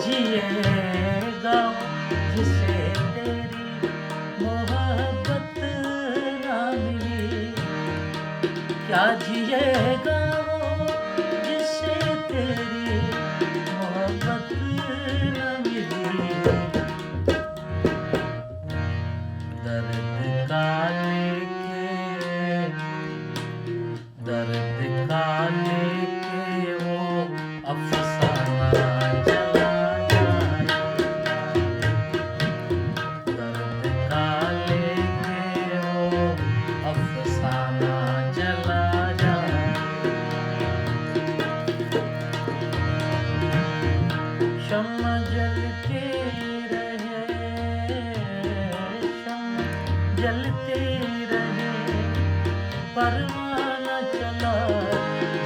जिएगा जिसे तेरी मोहब्बत ना मिली, क्या जिएगा वो जिसे तेरी मोहब्बत ना मिली। दर्द का लेके, दर्द का लेके वो अफसाना चला जाएगा। दर्द का लेके वो अफसाना चला जाएगा। शम्मा जलती रहे, शम्मा जलती रहे, परवाना चला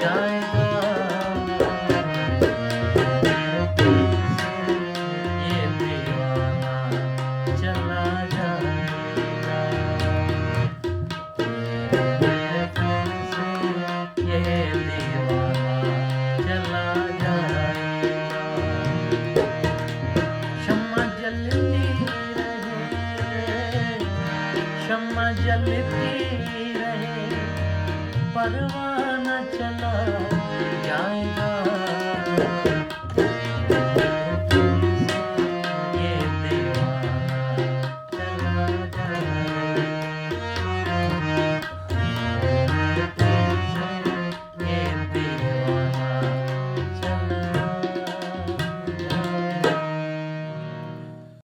जाएगा। ये दीवाना चला जाएगा। ये दीवाना चला जाएगा। शम्मा जलती रहे, शम्मा जलती रहे, परवाना चला जाएगा।